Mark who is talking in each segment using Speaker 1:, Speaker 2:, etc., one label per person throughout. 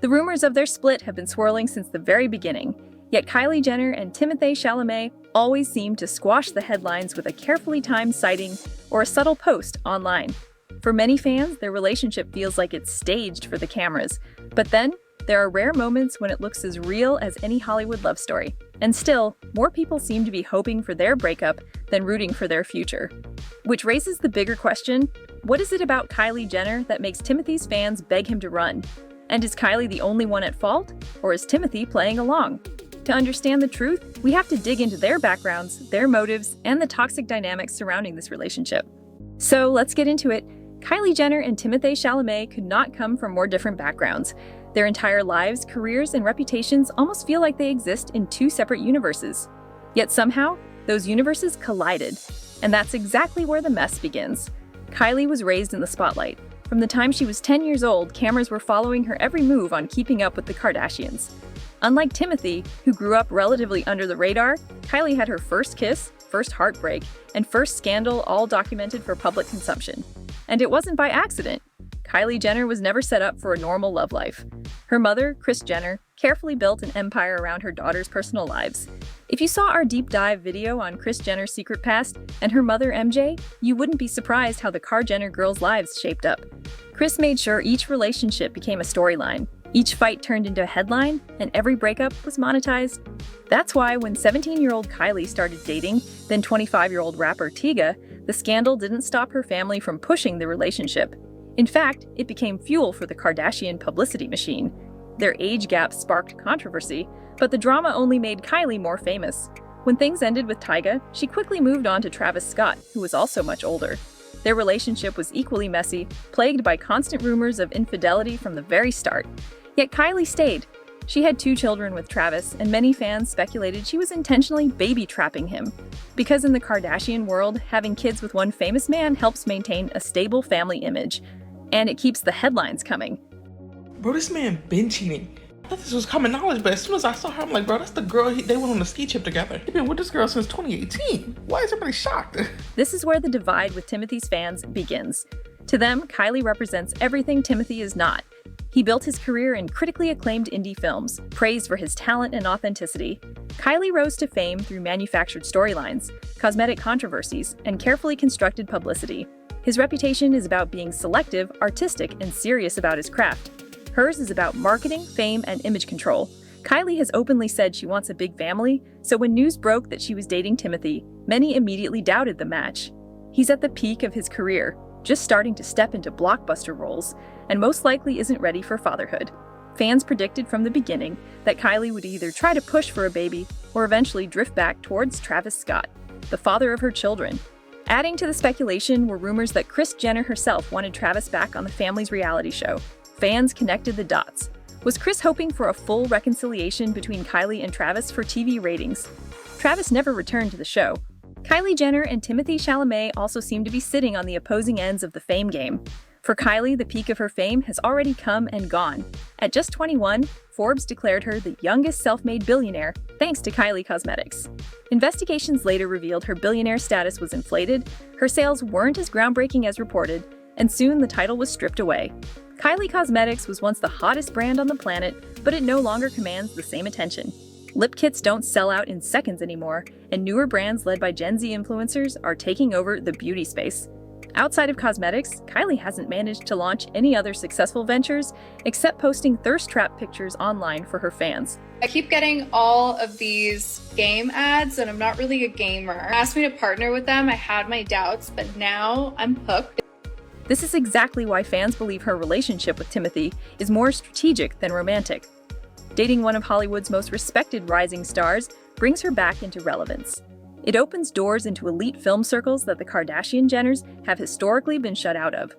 Speaker 1: The rumors of their split have been swirling since the very beginning, yet Kylie Jenner and Timothee Chalamet always seem to squash the headlines with a carefully timed sighting or a subtle post online. For many fans, their relationship feels like it's staged for the cameras, but then there are rare moments when it looks as real as any Hollywood love story. And still, more people seem to be hoping for their breakup than rooting for their future. Which raises the bigger question, what is it about Kylie Jenner that makes Timothee's fans beg him to run? And is Kylie the only one at fault, or is Timothee playing along? To understand the truth, we have to dig into their backgrounds, their motives, and the toxic dynamics surrounding this relationship. So let's get into it. Kylie Jenner and Timothee Chalamet could not come from more different backgrounds. Their entire lives, careers, and reputations almost feel like they exist in two separate universes. Yet somehow, those universes collided. And that's exactly where the mess begins. Kylie was raised in the spotlight. From the time she was 10 years old, cameras were following her every move on Keeping Up with the Kardashians. Unlike Timothee, who grew up relatively under the radar, Kylie had her first kiss, first heartbreak, and first scandal all documented for public consumption. And it wasn't by accident. Kylie Jenner was never set up for a normal love life. Her mother, Kris Jenner, carefully built an empire around her daughter's personal lives. If you saw our deep dive video on Kris Jenner's secret past and her mother MJ, you wouldn't be surprised how the Kar Jenner girls' lives shaped up. Kris made sure each relationship became a storyline. Each fight turned into a headline, and every breakup was monetized. That's why when 17-year-old Kylie started dating then 25-year-old rapper Tyga, the scandal didn't stop her family from pushing the relationship. In fact, it became fuel for the Kardashian publicity machine. Their age gap sparked controversy, but the drama only made Kylie more famous. When things ended with Tyga, she quickly moved on to Travis Scott, who was also much older. Their relationship was equally messy, plagued by constant rumors of infidelity from the very start. Yet Kylie stayed. She had 2 children with Travis, and many fans speculated she was intentionally baby-trapping him. Because in the Kardashian world, having kids with one famous man helps maintain a stable family image. And it keeps the headlines coming.
Speaker 2: Bro, this man been cheating. I thought this was common knowledge, but as soon as I saw her, I'm like, bro, that's the girl they went on a ski trip together. He's been with this girl since 2018. Why is everybody shocked?
Speaker 1: This is where the divide with Timothee's fans begins. To them, Kylie represents everything Timothee is not. He built his career in critically acclaimed indie films, praised for his talent and authenticity. Kylie rose to fame through manufactured storylines, cosmetic controversies, and carefully constructed publicity. His reputation is about being selective, artistic, and serious about his craft. Hers is about marketing, fame, and image control. Kylie has openly said she wants a big family, so when news broke that she was dating Timothee, many immediately doubted the match. He's at the peak of his career, just starting to step into blockbuster roles, and most likely isn't ready for fatherhood. Fans predicted from the beginning that Kylie would either try to push for a baby or eventually drift back towards Travis Scott, the father of her children. Adding to the speculation were rumors that Kris Jenner herself wanted Travis back on the family's reality show. Fans connected the dots. Was Kris hoping for a full reconciliation between Kylie and Travis for TV ratings? Travis never returned to the show. Kylie Jenner and Timothee Chalamet also seem to be sitting on the opposing ends of the fame game. For Kylie, the peak of her fame has already come and gone. At just 21, Forbes declared her the youngest self-made billionaire, thanks to Kylie Cosmetics. Investigations later revealed her billionaire status was inflated, her sales weren't as groundbreaking as reported, and soon the title was stripped away. Kylie Cosmetics was once the hottest brand on the planet, but it no longer commands the same attention. Lip kits don't sell out in seconds anymore, and newer brands led by Gen Z influencers are taking over the beauty space. Outside of cosmetics, Kylie hasn't managed to launch any other successful ventures except posting thirst trap pictures online for her fans.
Speaker 3: I keep getting all of these game ads, and I'm not really a gamer. Asked me to partner with them, I had my doubts, but now I'm hooked.
Speaker 1: This is exactly why fans believe her relationship with Timothee is more strategic than romantic. Dating one of Hollywood's most respected rising stars brings her back into relevance. It opens doors into elite film circles that the Kardashian Jenners have historically been shut out of.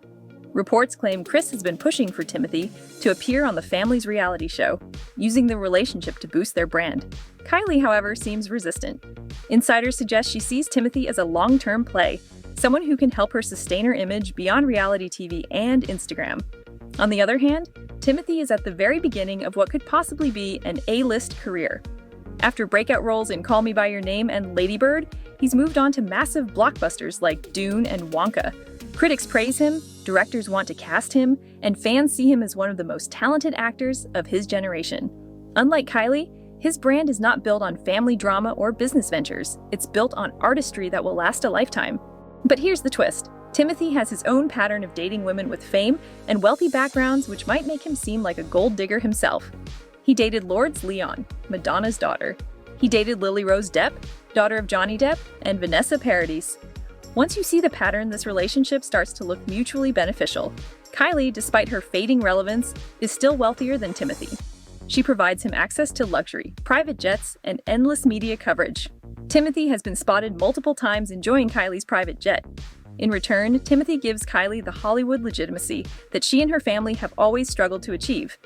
Speaker 1: Reports claim Kris has been pushing for Timothee to appear on the family's reality show, using the relationship to boost their brand. Kylie, however, seems resistant. Insiders suggest she sees Timothee as a long-term play, someone who can help her sustain her image beyond reality TV and Instagram. On the other hand, Timothee is at the very beginning of what could possibly be an A-list career. After breakout roles in Call Me By Your Name and Lady Bird, he's moved on to massive blockbusters like Dune and Wonka. Critics praise him, directors want to cast him, and fans see him as one of the most talented actors of his generation. Unlike Kylie, his brand is not built on family drama or business ventures. It's built on artistry that will last a lifetime. But here's the twist. Timothee has his own pattern of dating women with fame and wealthy backgrounds, which might make him seem like a gold digger himself. He dated Lourdes Leon, Madonna's daughter. He dated Lily Rose Depp, daughter of Johnny Depp, and Vanessa Paradis. Once you see the pattern, this relationship starts to look mutually beneficial. Kylie, despite her fading relevance, is still wealthier than Timothee. She provides him access to luxury, private jets, and endless media coverage. Timothee has been spotted multiple times enjoying Kylie's private jet. In return, Timothee gives Kylie the Hollywood legitimacy that she and her family have always struggled to achieve.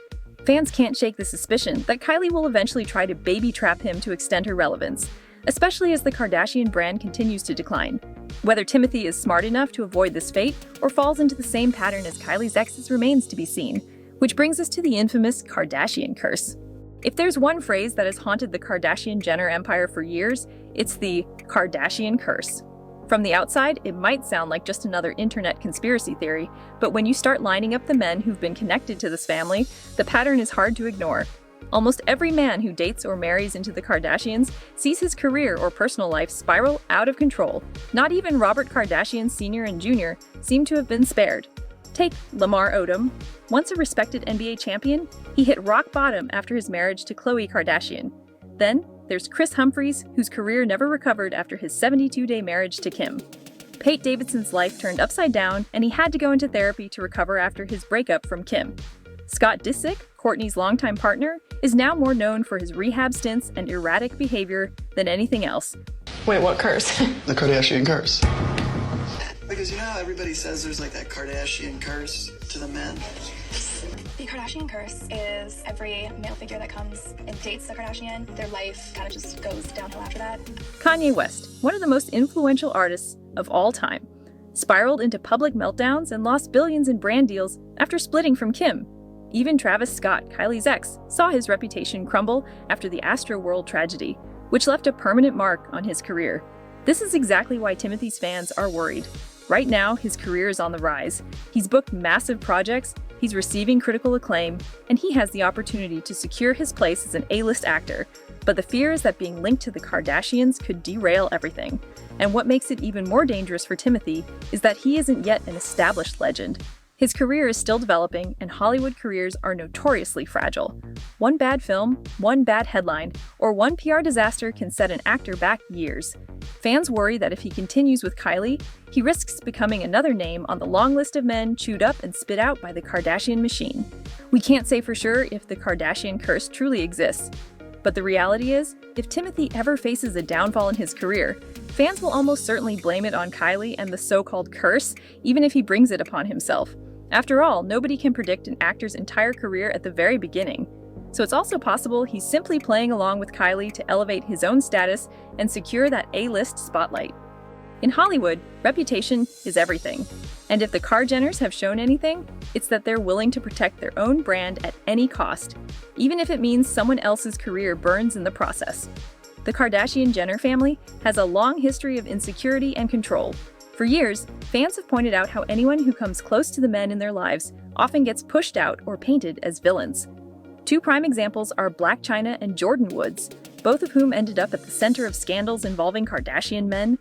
Speaker 1: Fans can't shake the suspicion that Kylie will eventually try to baby trap him to extend her relevance, especially as the Kardashian brand continues to decline. Whether Timothee is smart enough to avoid this fate or falls into the same pattern as Kylie's exes remains to be seen, which brings us to the infamous Kardashian Curse. If there's one phrase that has haunted the Kardashian-Jenner empire for years, it's the Kardashian Curse. From the outside, it might sound like just another internet conspiracy theory, but when you start lining up the men who've been connected to this family, the pattern is hard to ignore. Almost every man who dates or marries into the Kardashians sees his career or personal life spiral out of control. Not even Robert Kardashian Sr. and Jr. seem to have been spared. Take Lamar Odom. Once a respected NBA champion, he hit rock bottom after his marriage to Khloe Kardashian. Then, there's Chris Humphries, whose career never recovered after his 72-day marriage to Kim. Pete Davidson's life turned upside down, and he had to go into therapy to recover after his breakup from Kim. Scott Disick, Kourtney's longtime partner, is now more known for his rehab stints and erratic behavior than anything else.
Speaker 4: Wait, what curse?
Speaker 5: The Kardashian Curse.
Speaker 6: Because you know how everybody says there's like that Kardashian curse to the men?
Speaker 7: The Kardashian curse is every male figure that comes and dates the Kardashian, their life kind of just goes downhill after that.
Speaker 1: Kanye West, one of the most influential artists of all time, spiraled into public meltdowns and lost billions in brand deals after splitting from Kim. Even Travis Scott, Kylie's ex, saw his reputation crumble after the Astroworld tragedy, which left a permanent mark on his career. This is exactly why Timothee's fans are worried. Right now, his career is on the rise. He's booked massive projects, he's receiving critical acclaim, and he has the opportunity to secure his place as an A-list actor. But the fear is that being linked to the Kardashians could derail everything. And what makes it even more dangerous for Timothee is that he isn't yet an established legend. His career is still developing, and Hollywood careers are notoriously fragile. One bad film, one bad headline, or one PR disaster can set an actor back years. Fans worry that if he continues with Kylie, he risks becoming another name on the long list of men chewed up and spit out by the Kardashian machine. We can't say for sure if the Kardashian curse truly exists. But the reality is, if Timothee ever faces a downfall in his career, fans will almost certainly blame it on Kylie and the so-called curse, even if he brings it upon himself. After all, nobody can predict an actor's entire career at the very beginning. So it's also possible he's simply playing along with Kylie to elevate his own status and secure that A-list spotlight. In Hollywood, reputation is everything. And if the Kar-Jenners have shown anything, it's that they're willing to protect their own brand at any cost, even if it means someone else's career burns in the process. The Kardashian-Jenner family has a long history of insecurity and control. For years, fans have pointed out how anyone who comes close to the men in their lives often gets pushed out or painted as villains. Two prime examples are Blac Chyna and Jordyn Woods, both of whom ended up at the center of scandals involving Kardashian men.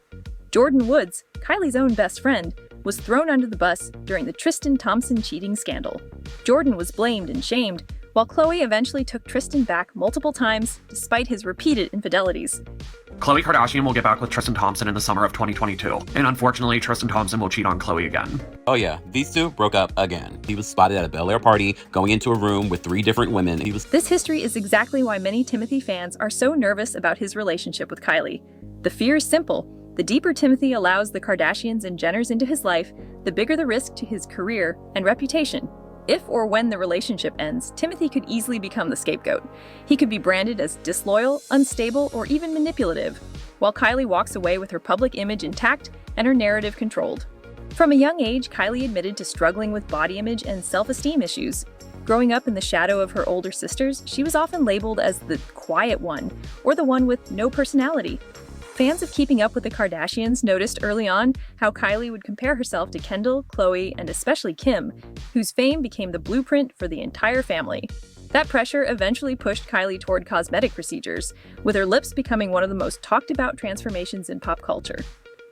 Speaker 1: Jordyn Woods, Kylie's own best friend, was thrown under the bus during the Tristan Thompson cheating scandal. Jordyn was blamed and shamed, while Khloe eventually took Tristan back multiple times despite his repeated infidelities.
Speaker 8: Khloe Kardashian will get back with Tristan Thompson in the summer of 2022, and unfortunately, Tristan Thompson will cheat on Khloe again.
Speaker 9: Oh yeah, these two broke up again. He was spotted at a Bel Air party, going into a room with 3 different women.
Speaker 1: This history is exactly why many Timothee fans are so nervous about his relationship with Kylie. The fear is simple. The deeper Timothee allows the Kardashians and Jenners into his life, the bigger the risk to his career and reputation. If or when the relationship ends, Timothee could easily become the scapegoat. He could be branded as disloyal, unstable, or even manipulative, while Kylie walks away with her public image intact and her narrative controlled. From a young age, Kylie admitted to struggling with body image and self-esteem issues. Growing up in the shadow of her older sisters, she was often labeled as the quiet one, or the one with no personality. Fans of Keeping Up with the Kardashians noticed early on how Kylie would compare herself to Kendall, Khloe, and especially Kim, whose fame became the blueprint for the entire family. That pressure eventually pushed Kylie toward cosmetic procedures, with her lips becoming one of the most talked about transformations in pop culture.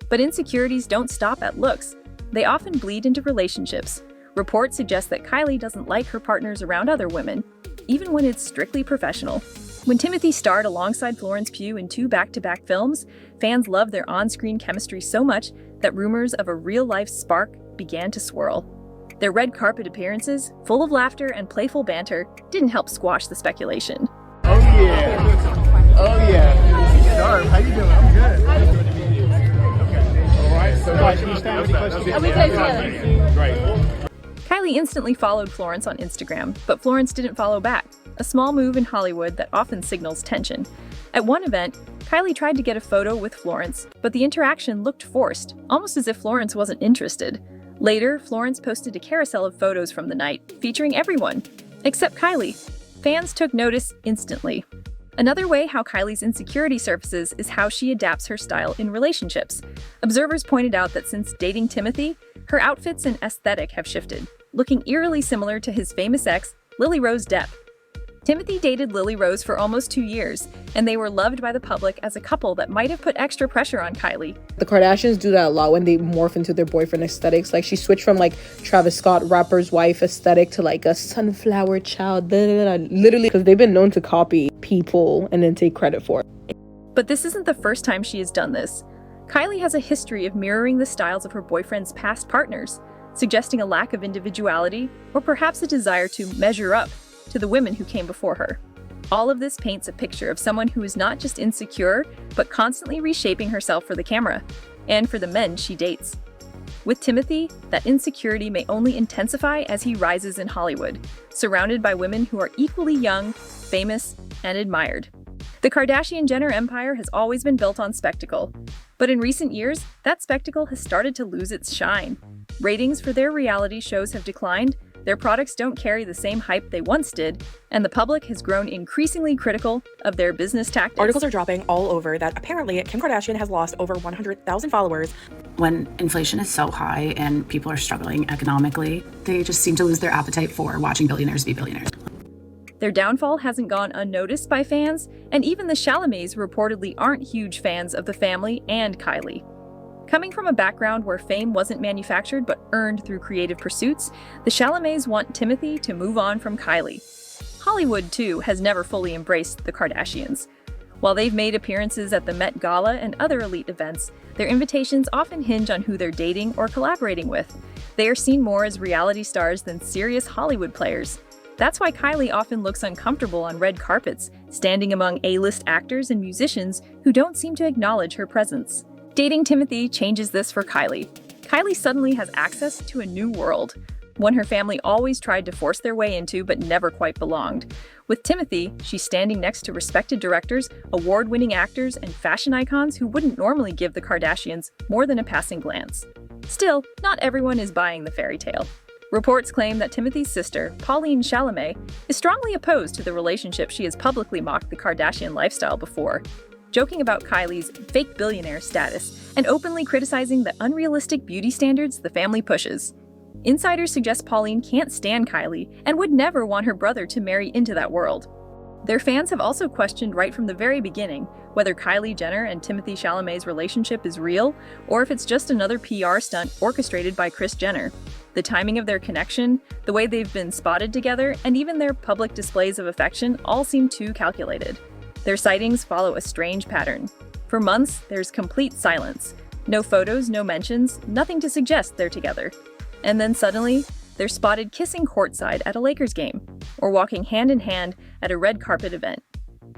Speaker 1: But insecurities don't stop at looks. They often bleed into relationships. Reports suggest that Kylie doesn't like her partners around other women, even when it's strictly professional. When Timothee starred alongside Florence Pugh in 2 back-to-back films, fans loved their on-screen chemistry so much that rumors of a real-life spark began to swirl. Their red carpet appearances, full of laughter and playful banter, didn't help squash the speculation.
Speaker 4: Oh yeah. Oh yeah. Sharp, how you doing? I'm good. Good to meet you. Okay. All right. So guys, can you stand really close to each other? Great.
Speaker 1: Kylie instantly followed Florence on Instagram, but Florence didn't follow back, a small move in Hollywood that often signals tension. At one event, Kylie tried to get a photo with Florence, but the interaction looked forced, almost as if Florence wasn't interested. Later, Florence posted a carousel of photos from the night, featuring everyone, except Kylie. Fans took notice instantly. Another way how Kylie's insecurity surfaces is how she adapts her style in relationships. Observers pointed out that since dating Timothee, her outfits and aesthetic have shifted, looking eerily similar to his famous ex, Lily Rose Depp. Timothee dated Lily Rose for almost 2 years, and they were loved by the public as a couple that might have put extra pressure on Kylie.
Speaker 5: The Kardashians do that a lot when they morph into their boyfriend aesthetics. Like, she switched from like Travis Scott, rapper's wife aesthetic, to like a sunflower child, literally, because they've been known to copy people and then take credit for it.
Speaker 1: But this isn't the first time she has done this. Kylie has a history of mirroring the styles of her boyfriend's past partners, suggesting a lack of individuality or perhaps a desire to measure up to the women who came before her. All of this paints a picture of someone who is not just insecure, but constantly reshaping herself for the camera, and for the men she dates. With Timothee, that insecurity may only intensify as he rises in Hollywood, surrounded by women who are equally young, famous, and admired. The Kardashian-Jenner empire has always been built on spectacle, but in recent years, that spectacle has started to lose its shine. Ratings for their reality shows have declined, their products don't carry the same hype they once did, and the public has grown increasingly critical of their business tactics.
Speaker 10: Articles are dropping all over that apparently Kim Kardashian has lost over 100,000 followers.
Speaker 11: When inflation is so high and people are struggling economically, they just seem to lose their appetite for watching billionaires be billionaires.
Speaker 1: Their downfall hasn't gone unnoticed by fans, and even the Chalamets reportedly aren't huge fans of the family and Kylie. Coming from a background where fame wasn't manufactured but earned through creative pursuits, the Chalamets want Timothee to move on from Kylie. Hollywood, too, has never fully embraced the Kardashians. While they've made appearances at the Met Gala and other elite events, their invitations often hinge on who they're dating or collaborating with. They are seen more as reality stars than serious Hollywood players. That's why Kylie often looks uncomfortable on red carpets, standing among A-list actors and musicians who don't seem to acknowledge her presence. Dating Timothee changes this for Kylie. Kylie suddenly has access to a new world, one her family always tried to force their way into but never quite belonged. With Timothee, she's standing next to respected directors, award-winning actors, and fashion icons who wouldn't normally give the Kardashians more than a passing glance. Still, not everyone is buying the fairy tale. Reports claim that Timothee's sister, Pauline Chalamet, is strongly opposed to the relationship she has publicly mocked the Kardashian lifestyle before, joking about Kylie's fake billionaire status and openly criticizing the unrealistic beauty standards the family pushes. Insiders suggest Pauline can't stand Kylie and would never want her brother to marry into that world. Their fans have also questioned right from the very beginning whether Kylie Jenner and Timothee Chalamet's relationship is real or if it's just another PR stunt orchestrated by Kris Jenner. The timing of their connection, the way they've been spotted together, and even their public displays of affection all seem too calculated. Their sightings follow a strange pattern. For months, there's complete silence. No photos, no mentions, nothing to suggest they're together. And then suddenly, they're spotted kissing courtside at a Lakers game, or walking hand in hand at a red carpet event.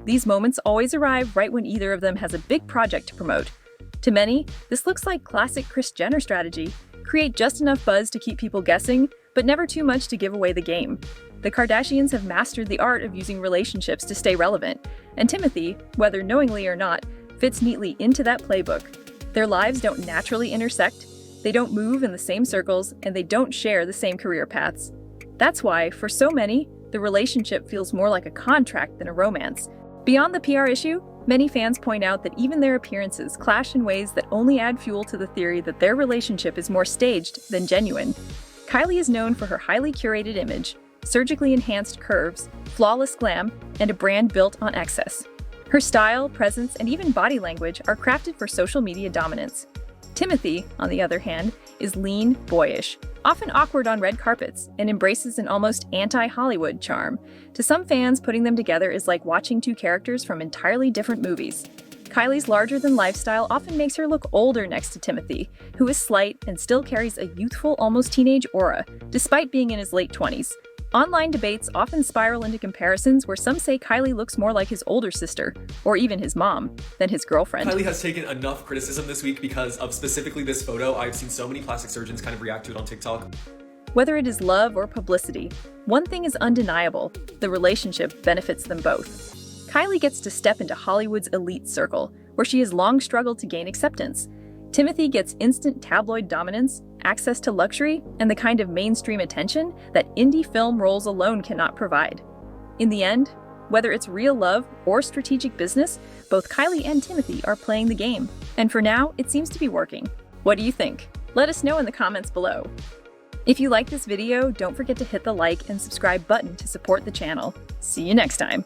Speaker 1: These moments always arrive right when either of them has a big project to promote. To many, this looks like classic Kris Jenner strategy: create just enough buzz to keep people guessing, but never too much to give away the game. The Kardashians have mastered the art of using relationships to stay relevant, and Timothee, whether knowingly or not, fits neatly into that playbook. Their lives don't naturally intersect, they don't move in the same circles, and they don't share the same career paths. That's why, for so many, the relationship feels more like a contract than a romance. Beyond the PR issue, Many fans point out that even their appearances clash in ways that only add fuel to the theory that their relationship is more staged than genuine. Kylie is known for her highly curated image, surgically enhanced curves, flawless glam, and a brand built on excess. Her style, presence, and even body language are crafted for social media dominance. Timothee, on the other hand, is lean, boyish, often awkward on red carpets, and embraces an almost anti-Hollywood charm. To some fans, putting them together is like watching two characters from entirely different movies. Kylie's larger-than-life style often makes her look older next to Timothee, who is slight and still carries a youthful, almost teenage aura, despite being in his late 20s. Online debates often spiral into comparisons where some say Kylie looks more like his older sister, or even his mom, than his girlfriend.
Speaker 12: Kylie has taken enough criticism this week because of specifically this photo. I've seen so many plastic surgeons kind of react to it on TikTok.
Speaker 1: Whether it is love or publicity, one thing is undeniable: the relationship benefits them both. Kylie gets to step into Hollywood's elite circle, where she has long struggled to gain acceptance. Timothee gets instant tabloid dominance, access to luxury, and the kind of mainstream attention that indie film roles alone cannot provide. In the end, whether it's real love or strategic business, both Kylie and Timothee are playing the game. And for now, it seems to be working. What do you think? Let us know in the comments below. If you like this video, don't forget to hit the like and subscribe button to support the channel. See you next time.